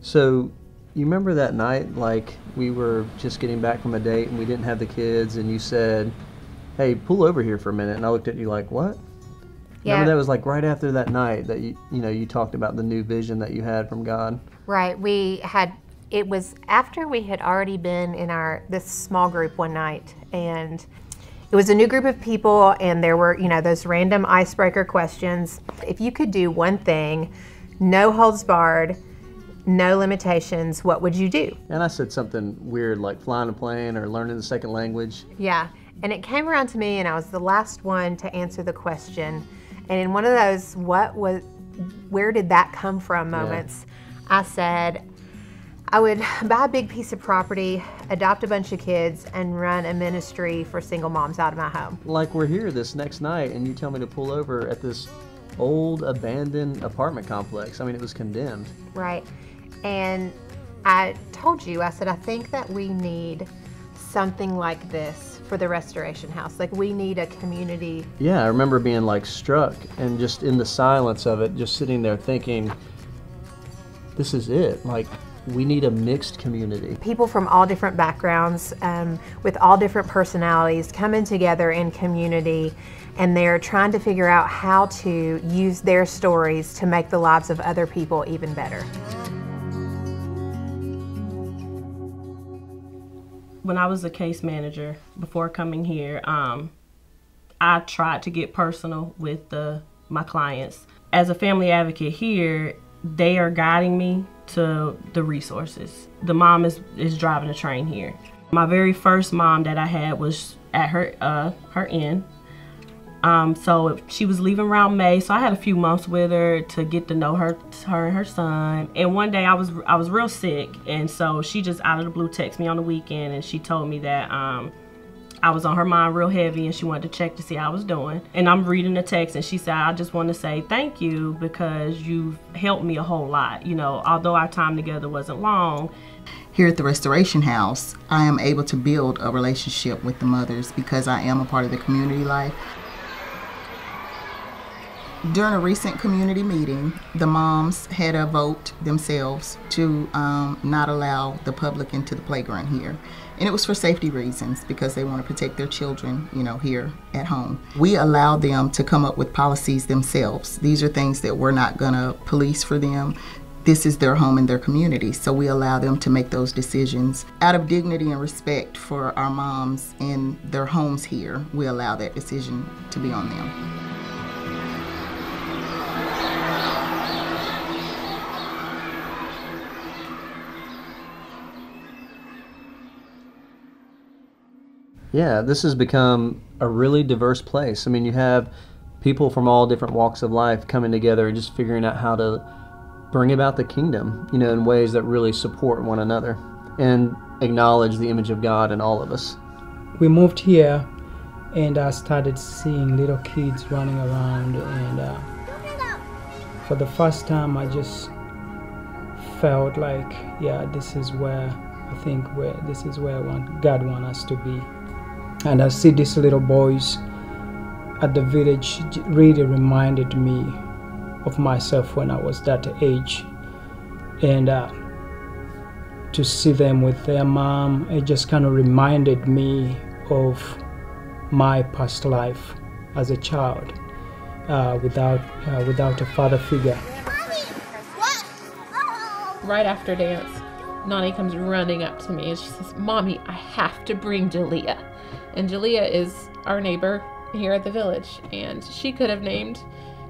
So, you remember that night, like we were just getting back from a date and we didn't have the kids, and you said, "Hey, pull over here for a minute," and I looked at you like, "What?" Remember Yeah, that was like right after that night that you talked about the new vision that you had from God. right. It was after we had already been in this small group one night, and it was a new group of people, and there were, those random icebreaker questions. If you could do one thing, no holds barred, no limitations, what would you do? And I said something weird like flying a plane or learning the second language. Yeah, and it came around to me, and I was the last one to answer the question. And in one of those, where did that come from moments, I said, I would buy a big piece of property, adopt a bunch of kids, and run a ministry for single moms out of my home. Like we're here this next night and you tell me to pull over at this old abandoned apartment complex. I mean, it was condemned. Right. And I told you, I said, I think that we need something like this for the Restoration House. Like, we need a community. Yeah, I remember being like struck and just in the silence of it, just sitting there thinking, this is it. Like, we need a mixed community. People from all different backgrounds, with all different personalities, coming together in community, and they're trying to figure out how to use their stories to make the lives of other people even better. When I was a case manager before coming here, I tried to get personal with my clients. As a family advocate here, they are guiding me to the resources. The mom is driving a train here. My very first mom that I had was at her end. So she was leaving around May, so I had a few months with her to get to know her and her son. And one day I was real sick, and so she just out of the blue texted me on the weekend, and she told me that I was on her mind real heavy, and she wanted to check to see how I was doing. And I'm reading the text, and she said, I just want to say thank you because you've helped me a whole lot. Although our time together wasn't long. Here at the Restoration House, I am able to build a relationship with the mothers because I am a part of the community life. During a recent community meeting, the moms had a vote themselves to not allow the public into the playground here. And it was for safety reasons because they want to protect their children, here at home. We allowed them to come up with policies themselves. These are things that we're not going to police for them. This is their home and their community, so we allow them to make those decisions. Out of dignity and respect for our moms and their homes here, we allow that decision to be on them. Yeah, this has become a really diverse place. I mean, you have people from all different walks of life coming together and just figuring out how to bring about the kingdom, in ways that really support one another and acknowledge the image of God in all of us. We moved here and I started seeing little kids running around, and for the first time I just felt like, this is where God wants us to be. And I see these little boys at the village really reminded me of myself when I was that age. And to see them with their mom, it just kind of reminded me of my past life as a child without a father figure. Right after dance, Nani comes running up to me and she says, "Mommy, I have to bring Jalea." And Jalea is our neighbor here at the village, and she could have named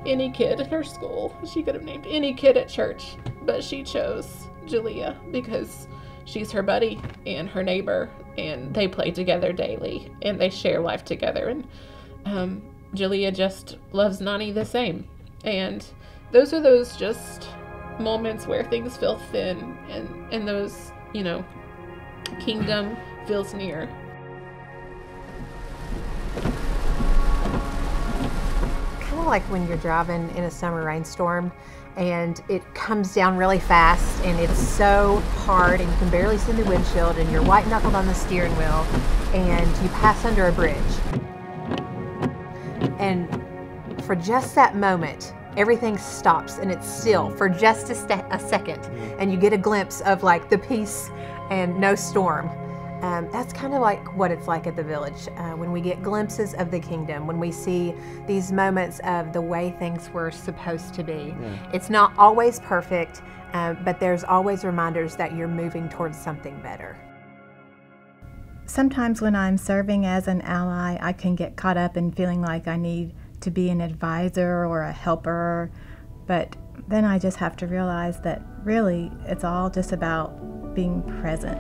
any kid in her school. She could have named any kid at church, but she chose Jalea because she's her buddy and her neighbor, and they play together daily, and they share life together. And Jalea just loves Nani the same. And those are those just moments where things feel thin, and those, kingdom feels near. Kind of like when you're driving in a summer rainstorm and it comes down really fast and it's so hard and you can barely see the windshield and you're white knuckled on the steering wheel and you pass under a bridge. And for just that moment, everything stops and it's still for just a second, and you get a glimpse of like the peace and no storm. That's kind of like what it's like at the Village, when we get glimpses of the kingdom, when we see these moments of the way things were supposed to be. It's not always perfect, but there's always reminders that you're moving towards something better. Sometimes when I'm serving as an ally, I can get caught up in feeling like I need to be an advisor or a helper, but then I just have to realize that really it's all just about being present.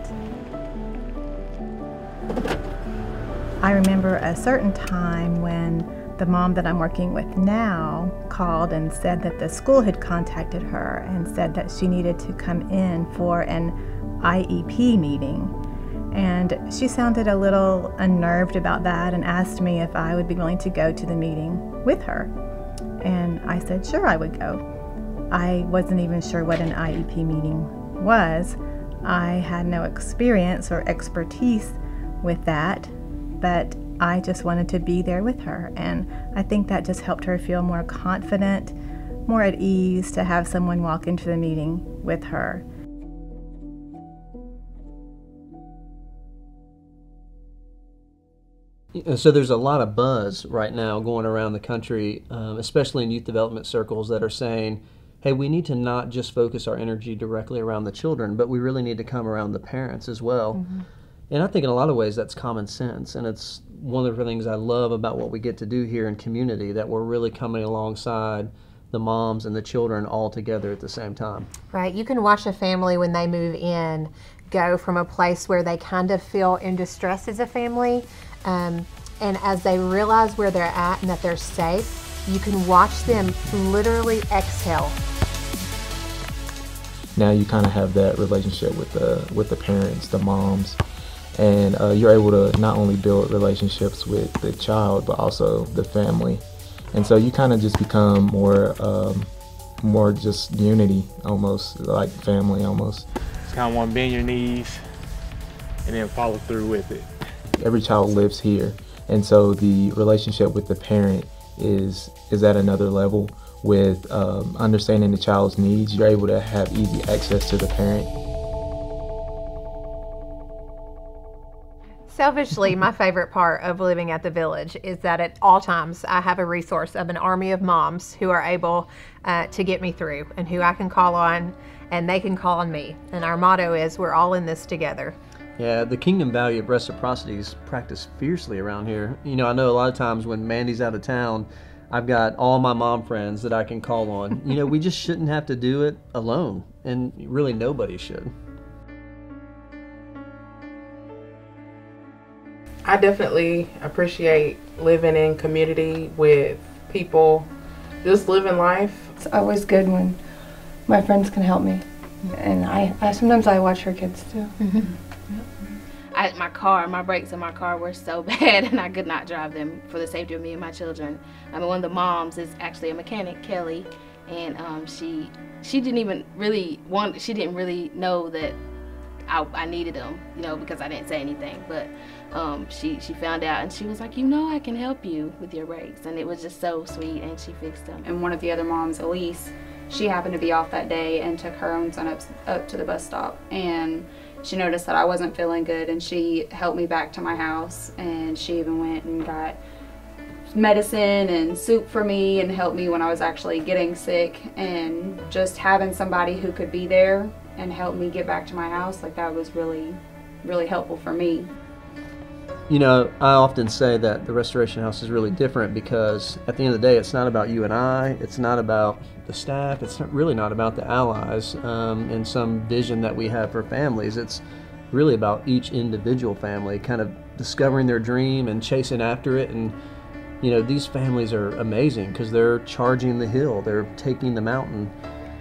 I remember a certain time when the mom that I'm working with now called and said that the school had contacted her and said that she needed to come in for an IEP meeting. And she sounded a little unnerved about that and asked me if I would be willing to go to the meeting with her. And I said, sure, I would go. I wasn't even sure what an IEP meeting was. I had no experience or expertise with that, but I just wanted to be there with her. And I think that just helped her feel more confident, more at ease to have someone walk into the meeting with her. So there's a lot of buzz right now going around the country, especially in youth development circles, that are saying, hey, we need to not just focus our energy directly around the children, but we really need to come around the parents as well. And I think in a lot of ways that's common sense, and it's one of the things I love about what we get to do here in community, that we're really coming alongside the moms and the children all together at the same time. Right, you can watch a family when they move in go from a place where they kind of feel in distress as a family, and as they realize where they're at and that they're safe, you can watch them literally exhale. Now you kind of have that relationship with the parents, the moms, and you're able to not only build relationships with the child but also the family, and so you kind of just become more just unity, almost like family almost. It's kind of want to bend your knees and then follow through with it. Every child lives here, and so the relationship with the parent is at another level. With understanding the child's needs, you're able to have easy access to the parent. Selfishly, my favorite part of living at the Village is that at all times I have a resource of an army of moms who are able to get me through, and who I can call on and they can call on me. And our motto is, we're all in this together. Yeah, the kingdom value of reciprocity is practiced fiercely around here. You know, I know a lot of times when Mandy's out of town, I've got all my mom friends that I can call on. You know, we just shouldn't have to do it alone, and really nobody should. I definitely appreciate living in community with people, just living life. It's always good when my friends can help me, and I sometimes I watch her kids too. My brakes in my car were so bad, and I could not drive them for the safety of me and my children. I mean, one of the moms is actually a mechanic, Kelly, and she didn't really know that I needed them, you know, because I didn't say anything. But she found out, and she was like, you know, I can help you with your brakes, and it was just so sweet, and she fixed them. And one of the other moms, Elise, she happened to be off that day and took her own son up to the bus stop, and she noticed that I wasn't feeling good, and she helped me back to my house, and she even went and got medicine and soup for me and helped me when I was actually getting sick. And just having somebody who could be there and help me get back to my house, like, that was really, really helpful for me. You know, I often say that the Restoration House is really different because at the end of the day, it's not about you and I, it's not about the staff, it's really not about the allies and some vision that we have for families. It's really about each individual family kind of discovering their dream and chasing after it. And, you know, these families are amazing because they're charging the hill, they're taking the mountain.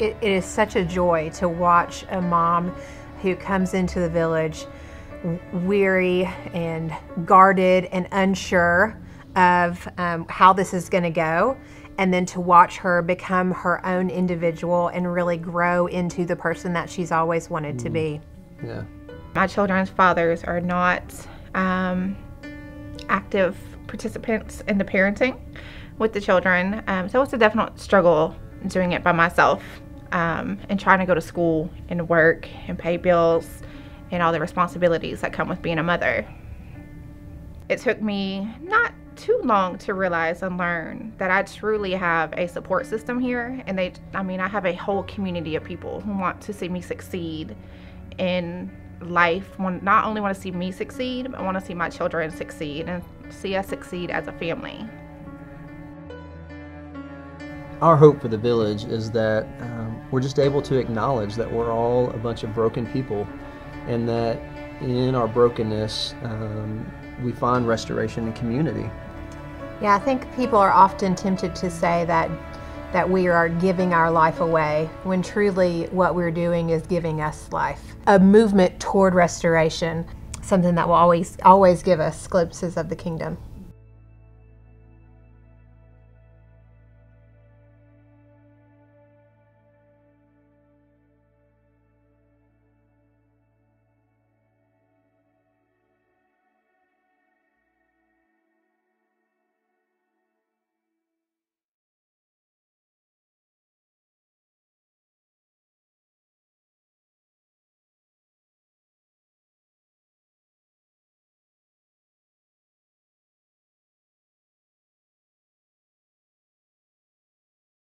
It is such a joy to watch a mom who comes into the Village weary and guarded and unsure of how this is going to go, and then to watch her become her own individual and really grow into the person that she's always wanted to be. Yeah. My children's fathers are not active participants in the parenting with the children. So it's a definite struggle doing it by myself, and trying to go to school and work and pay bills and all the responsibilities that come with being a mother. It took me not too long to realize and learn that I truly have a support system here, and I have a whole community of people who want to see me succeed in life. Not only want to see me succeed, but want to see my children succeed and see us succeed as a family. Our hope for the village is that we're just able to acknowledge that we're all a bunch of broken people, and that in our brokenness we find restoration and community. Yeah, I think people are often tempted to say that we are giving our life away, when truly what we're doing is giving us life. A movement toward restoration, something that will always give us glimpses of the kingdom.